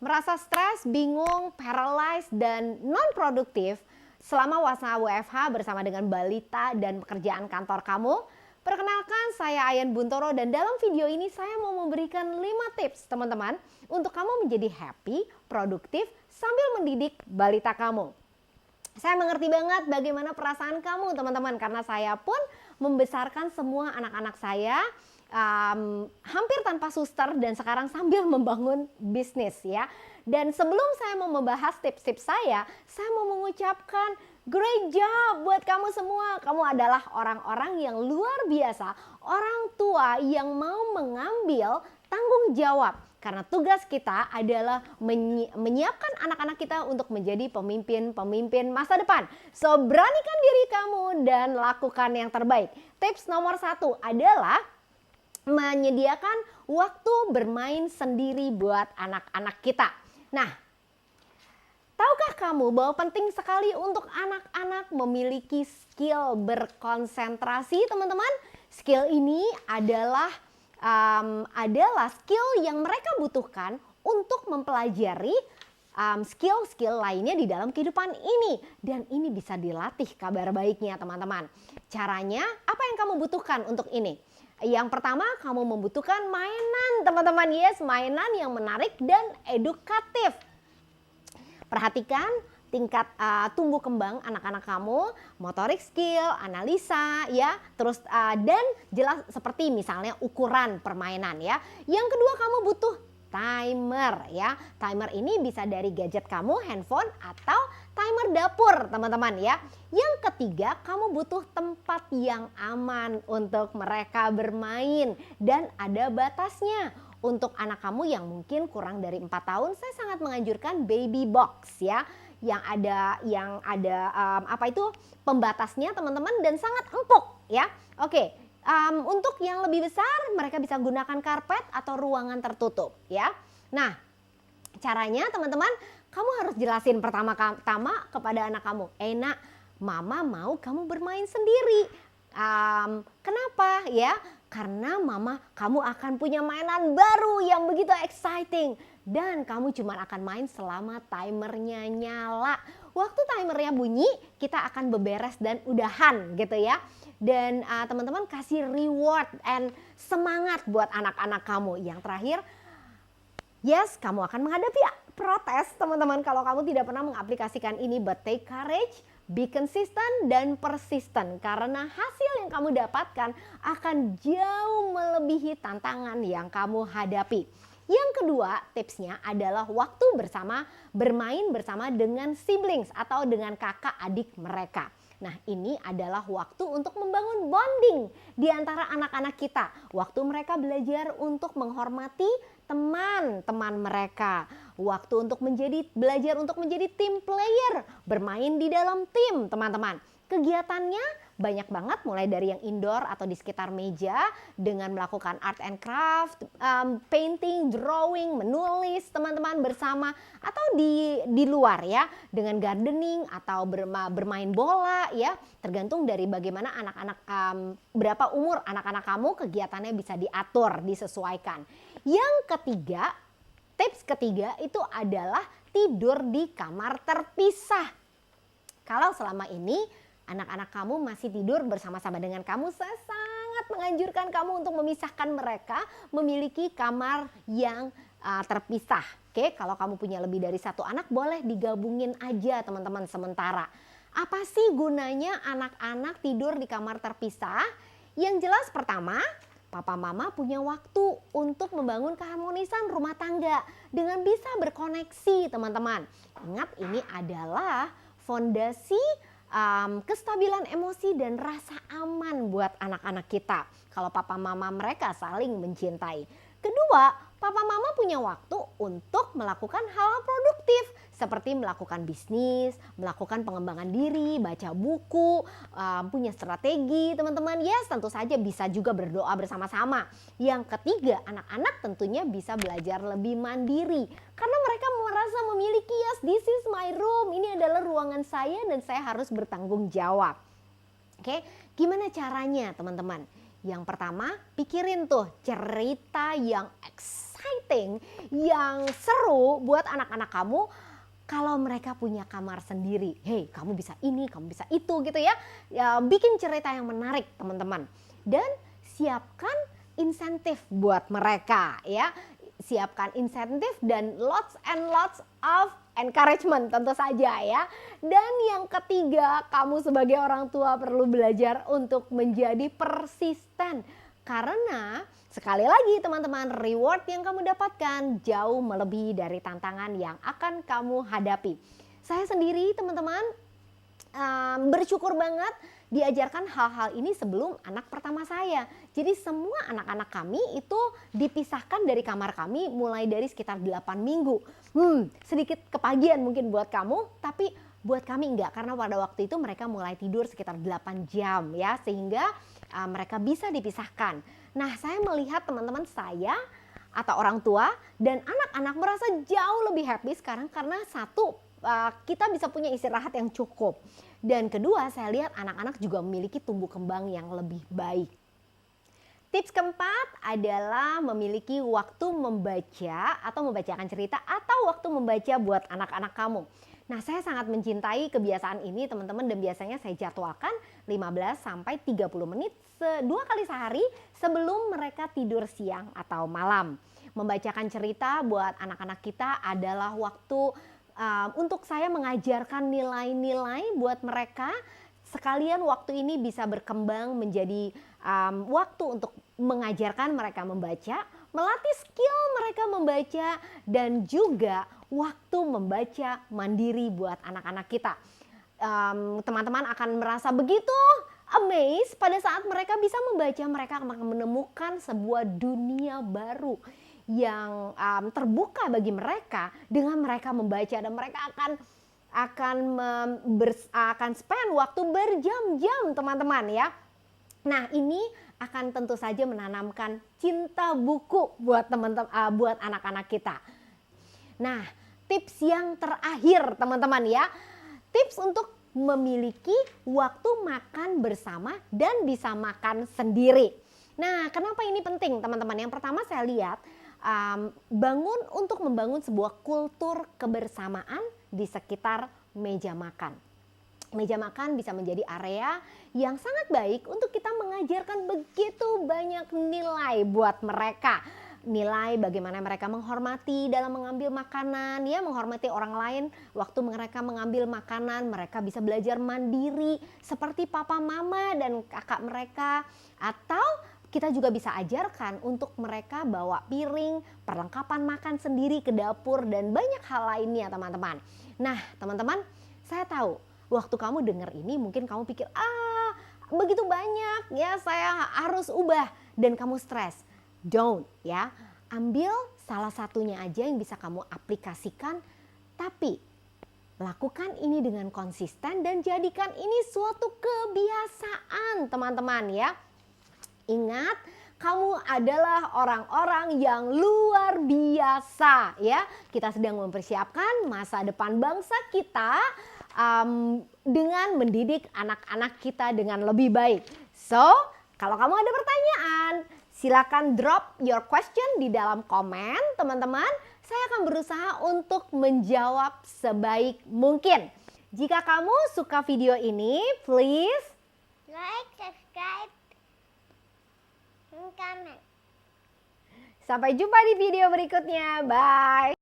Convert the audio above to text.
Merasa stres, bingung, paralyzed, dan non-produktif selama masa WFH bersama dengan balita dan pekerjaan kantor kamu? Perkenalkan, saya Ayan Buntoro dan dalam video ini saya mau memberikan 5 tips teman-teman untuk kamu menjadi happy, produktif sambil mendidik balita kamu. Saya mengerti banget bagaimana perasaan kamu teman-teman, karena saya pun membesarkan semua anak-anak saya hampir tanpa suster dan sekarang sambil membangun bisnis ya. Dan sebelum saya mau membahas tips-tips saya mau mengucapkan great job buat kamu semua. Kamu adalah orang-orang yang luar biasa, orang tua yang mau mengambil tanggung jawab. Karena tugas kita adalah menyiapkan anak-anak kita untuk menjadi pemimpin-pemimpin masa depan. So, beranikan diri kamu dan lakukan yang terbaik. Tips nomor 1 adalah menyediakan waktu bermain sendiri buat anak-anak kita. Nah, tahukah kamu bahwa penting sekali untuk anak-anak memiliki skill berkonsentrasi, teman-teman? Skill ini adalah skill yang mereka butuhkan untuk mempelajari skill-skill lainnya di dalam kehidupan ini. Dan ini bisa dilatih, kabar baiknya teman-teman. Caranya, apa yang kamu butuhkan untuk ini? Yang pertama, kamu membutuhkan mainan teman-teman. Yes, mainan yang menarik dan edukatif. Perhatikan tingkat tumbuh kembang anak-anak kamu, motorik skill, analisa ya, terus dan jelas seperti misalnya ukuran permainan ya. Yang kedua, kamu butuh timer ya. Timer ini bisa dari gadget kamu, handphone atau timer dapur teman-teman ya. Yang ketiga, kamu butuh tempat yang aman untuk mereka bermain dan ada batasnya. Untuk anak kamu yang mungkin kurang dari 4 tahun, saya sangat menganjurkan baby box ya, yang ada pembatasnya teman-teman dan sangat empuk ya. Oke. Untuk yang lebih besar, mereka bisa gunakan karpet atau ruangan tertutup ya. Nah, caranya teman-teman, kamu harus jelasin pertama-tama kepada anak kamu, nak, mama mau kamu bermain sendiri. Kenapa ya? Karena kamu akan punya mainan baru yang begitu exciting. Dan kamu cuma akan main selama timernya nyala. Waktu timernya bunyi, kita akan beberes dan udahan gitu ya. Dan teman-teman kasih reward and semangat buat anak-anak kamu. Yang terakhir, yes, kamu akan menghadapi protes teman-teman kalau kamu tidak pernah mengaplikasikan ini. But take courage, be consistent dan persistent. Karena hasil yang kamu dapatkan akan jauh melebihi tantangan yang kamu hadapi. Yang kedua tipsnya adalah waktu bermain bersama dengan siblings atau dengan kakak adik mereka. Nah, ini adalah waktu untuk membangun bonding di antara anak-anak kita. Waktu mereka belajar untuk menghormati teman-teman mereka. Waktu untuk belajar untuk menjadi team player, bermain di dalam tim, teman-teman. Kegiatannya banyak banget, mulai dari yang indoor atau di sekitar meja dengan melakukan art and craft, painting, drawing, menulis teman-teman bersama, atau di luar ya dengan gardening atau bermain bola ya, tergantung dari bagaimana anak-anak, berapa umur anak-anak kamu, kegiatannya bisa diatur, disesuaikan. Yang ketiga, tips ketiga itu adalah tidur di kamar terpisah. Kalau selama ini anak-anak kamu masih tidur bersama-sama dengan kamu, saya sangat menganjurkan kamu untuk memisahkan mereka, memiliki kamar yang terpisah. Oke, kalau kamu punya lebih dari 1 anak, boleh digabungin aja teman-teman sementara. Apa sih gunanya anak-anak tidur di kamar terpisah? Yang jelas pertama, papa mama punya waktu untuk membangun keharmonisan rumah tangga dengan bisa berkoneksi teman-teman. Ingat, ini adalah fondasi kestabilan emosi dan rasa aman buat anak-anak kita kalau papa mama mereka saling mencintai. Kedua, papa mama punya waktu untuk melakukan hal produktif seperti melakukan bisnis, melakukan pengembangan diri, baca buku, punya strategi teman-teman. Yes, tentu saja bisa juga berdoa bersama-sama. Yang ketiga, anak-anak tentunya bisa belajar lebih mandiri karena mereka merasa memiliki, yes, this is my room, ini adalah ruangan saya dan saya harus bertanggung jawab. Oke, gimana caranya teman-teman? Yang pertama, pikirin tuh cerita yang exciting exciting, yang seru buat anak-anak kamu kalau mereka punya kamar sendiri. Hey, kamu bisa ini, kamu bisa itu gitu ya. Ya, bikin cerita yang menarik teman-teman. Dan siapkan insentif buat mereka ya. Siapkan insentif dan lots and lots of encouragement tentu saja ya. Dan yang ketiga, kamu sebagai orang tua perlu belajar untuk menjadi persisten. Karena sekali lagi teman-teman, reward yang kamu dapatkan jauh melebihi dari tantangan yang akan kamu hadapi. Saya sendiri teman-teman bersyukur banget diajarkan hal-hal ini sebelum anak pertama saya. Jadi semua anak-anak kami itu dipisahkan dari kamar kami mulai dari sekitar 8 minggu. Sedikit kepagian mungkin buat kamu, tapi buat kami enggak, karena pada waktu itu mereka mulai tidur sekitar 8 jam ya, sehingga mereka bisa dipisahkan. Nah, saya melihat teman-teman saya atau orang tua dan anak-anak merasa jauh lebih happy sekarang karena satu, kita bisa punya istirahat yang cukup. Dan kedua, saya lihat anak-anak juga memiliki tumbuh kembang yang lebih baik. Tips keempat adalah memiliki waktu membaca atau membacakan cerita atau waktu membaca buat anak-anak kamu. Nah, saya sangat mencintai kebiasaan ini teman-teman, dan biasanya saya jadwalkan 15 sampai 30 menit 2 kali sehari sebelum mereka tidur siang atau malam. Membacakan cerita buat anak-anak kita adalah waktu untuk saya mengajarkan nilai-nilai buat mereka. Sekalian waktu ini bisa berkembang menjadi waktu untuk mengajarkan mereka membaca, melatih skill mereka membaca, dan juga waktu membaca mandiri buat anak-anak kita. Teman-teman akan merasa begitu amazed pada saat mereka bisa membaca, mereka akan menemukan sebuah dunia baru yang terbuka bagi mereka dengan mereka membaca, dan mereka akan spend waktu berjam-jam teman-teman ya. Nah, ini akan tentu saja menanamkan cinta buku buat buat anak-anak kita. Nah, tips yang terakhir teman-teman ya, tips untuk memiliki waktu makan bersama dan bisa makan sendiri. Nah, kenapa ini penting teman-teman? Yang pertama, saya lihat untuk membangun sebuah kultur kebersamaan di sekitar meja makan. Meja makan bisa menjadi area yang sangat baik untuk kita mengajarkan begitu banyak nilai buat mereka. Nilai bagaimana mereka menghormati dalam mengambil makanan, ya, menghormati orang lain. Waktu mereka mengambil makanan, mereka bisa belajar mandiri seperti papa, mama, dan kakak mereka. Atau kita juga bisa ajarkan untuk mereka bawa piring, perlengkapan makan sendiri ke dapur, dan banyak hal lainnya teman-teman. Nah teman-teman, saya tahu waktu kamu dengar ini mungkin kamu pikir, begitu banyak ya, saya harus ubah, dan kamu stres. Don't ya, ambil salah satunya aja yang bisa kamu aplikasikan, tapi lakukan ini dengan konsisten dan jadikan ini suatu kebiasaan teman-teman ya. Ingat, kamu adalah orang-orang yang luar biasa ya. Kita sedang mempersiapkan masa depan bangsa kita dengan mendidik anak-anak kita dengan lebih baik. So, kalau kamu ada pertanyaan, silakan drop your question di dalam komen teman-teman. Saya akan berusaha untuk menjawab sebaik mungkin. Jika kamu suka video ini, please like, subscribe, and comment. sampai jumpa di video berikutnya. Bye.